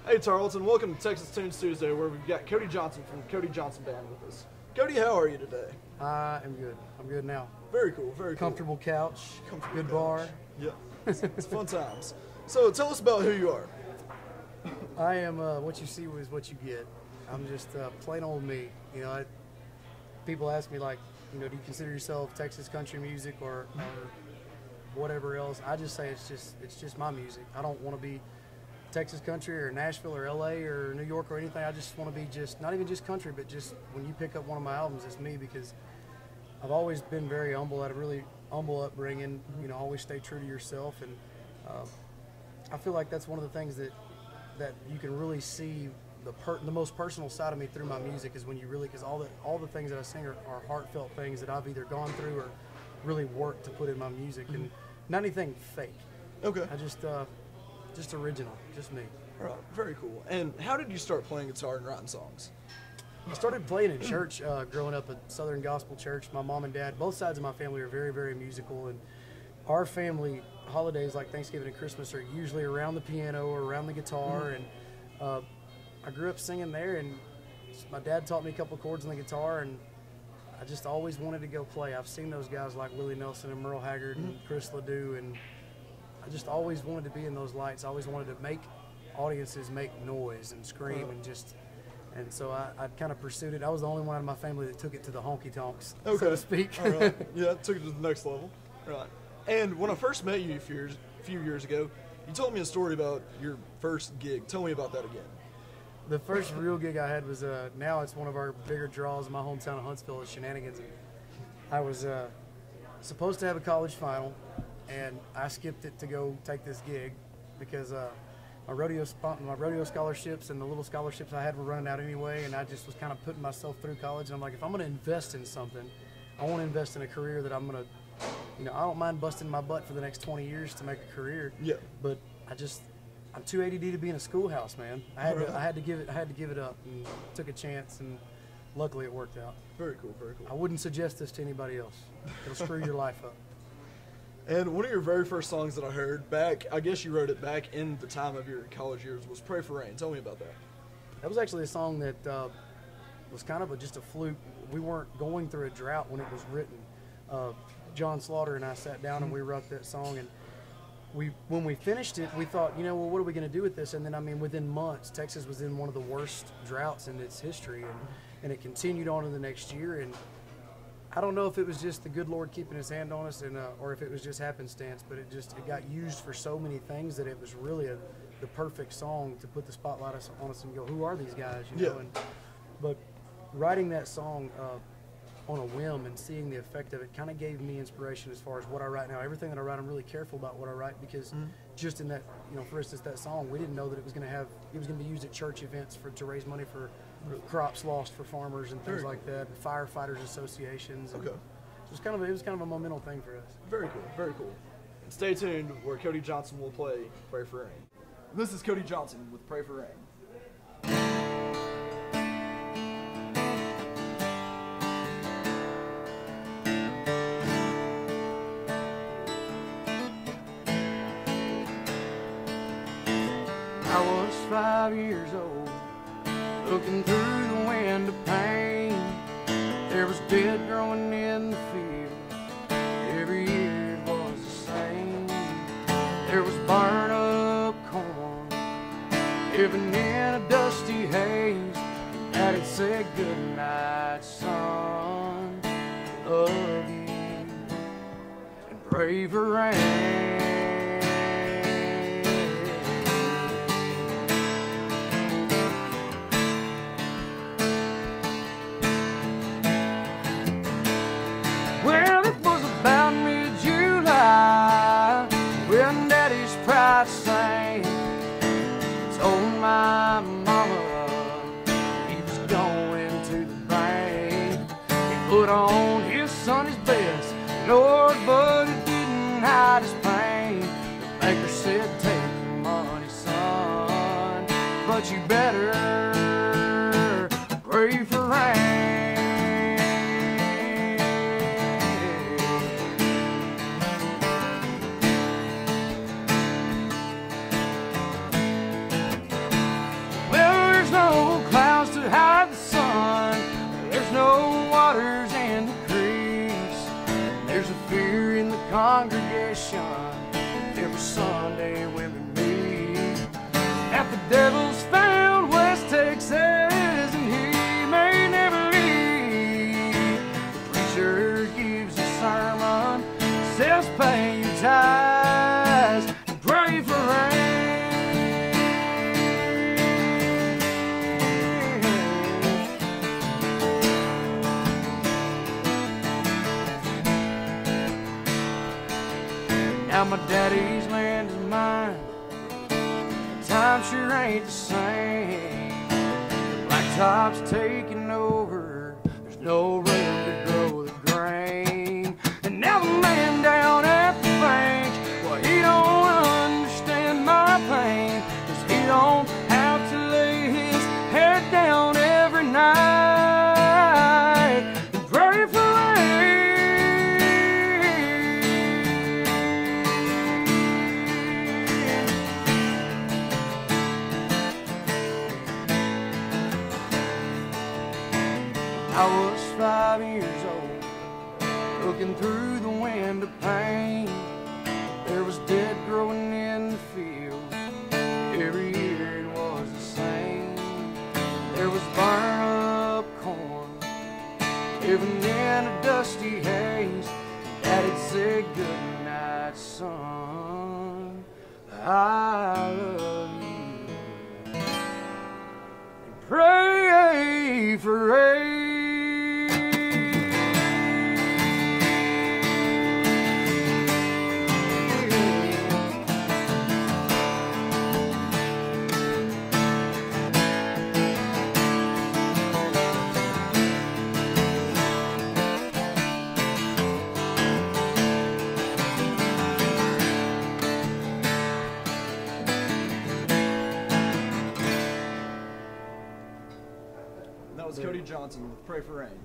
Hey Tarleton, welcome to Texas Tunes Tuesday, where we've got Cody Johnson from Cody Johnson Band with us. Cody, how are you today? I am good. I'm good now. Very cool, very cool. Comfortable couch, Comfortable good couch. bar. Yeah, it's fun times. So tell us about who you are. I am, what you see is what you get. I'm just plain old me. You know, people ask me like, you know, do you consider yourself Texas country music or whatever else? I just say it's just my music. I don't want to be Texas country or Nashville or LA or New York or anything. I just want to be just, not even just country, but just when you pick up one of my albums, it's me, because I've always been very humble. I had a really humble upbringing, you know, always stay true to yourself. And I feel like that's one of the things that you can really see the most personal side of me through my music, is when you really, because all the things that I sing are heartfelt things that I've either gone through or really worked to put in my music, and not anything fake. Okay. I just original, just me. All right, very cool. And how did you start playing guitar and writing songs? I started playing in church growing up at Southern Gospel Church. My mom and dad, both sides of my family, are very, very musical, and our family holidays like Thanksgiving and Christmas are usually around the piano or around the guitar. And I grew up singing there, and my dad taught me a couple of chords on the guitar, and I just always wanted to go play. I've seen those guys like Willie Nelson and Merle Haggard and Chris Ledoux, and I just always wanted to be in those lights. I always wanted to make audiences make noise and scream, and so I kind of pursued it. I was the only one out of my family that took it to the honky tonks, so to speak. All right. Yeah, took it to the next level. Right. And when I first met you a few years ago, you told me a story about your first gig. Tell me about that again. The first real gig I had was, now it's one of our bigger draws in my hometown of Huntsville, is Shenanigans. I was supposed to have a college final, and I skipped it to go take this gig because my rodeo scholarships and the little scholarships I had were running out anyway, and I just was kind of putting myself through college, and I'm like, if I'm going to invest in something, I want to invest in a career that I'm going to, you know, I don't mind busting my butt for the next 20 years to make a career. Yeah. But I'm too ADD to be in a schoolhouse, man. I had to give it up, and took a chance, and luckily it worked out. Very cool, very cool. I wouldn't suggest this to anybody else. It'll screw your life up. And one of your very first songs that I heard back, I guess you wrote it back in the time of your college years, was Pray for Rain. Tell me about that. That was actually a song that was kind of just a fluke. We weren't going through a drought when it was written. John Slaughter and I sat down and we wrote that song, and when we finished it, we thought, you know, well, what are we going to do with this? And then, I mean, within months, Texas was in one of the worst droughts in its history, and it continued on in the next year. And I don't know if it was just the good Lord keeping his hand on us, and or if it was just happenstance, but it got used for so many things that it was really the perfect song to put the spotlight on us and go, who are these guys? You know? Yeah. But writing that song on a whim and seeing the effect of it kind of gave me inspiration as far as what I write now. Everything that I write, I'm really careful about what I write, because just in that, you know, for instance, that song, we didn't know that it was going to be used at church events to raise money for crops lost for farmers and things like that, and firefighters associations. Okay. It was kind of a momental thing for us. Very cool, very cool. And stay tuned, where Cody Johnson will play Pray for Rain. This is Cody Johnson with Pray for Rain. I was 5 years old, looking through the window pane. There was dead growing in the field. Every year it was the same. There was burned up corn, living in a dusty haze. Daddy said, good night, son, love you, and pray for rain. Well, it was about mid-July when Daddy's pride sang. Told my mama he was going to the bank. He put on his Sunday's best, Lord, but it didn't hide his pain. The banker said, take the money, son, but you better pray for rain. my daddy's land is mine. Time sure ain't the same. Blacktop's taking over. There's no room to grow the grain. And now the man down at the bank, well, he don't understand my pain, 'cause he don't have to lay his head down every night and pray for rain. I was 5 years old, looking through the window pane. There was dead growing in the fields. Every year it was the same. There was burned up corn, living in a dusty haze. Daddy said, "Good night, son. I love you." And pray for rain. That was Cody Johnson with Pray for Rain.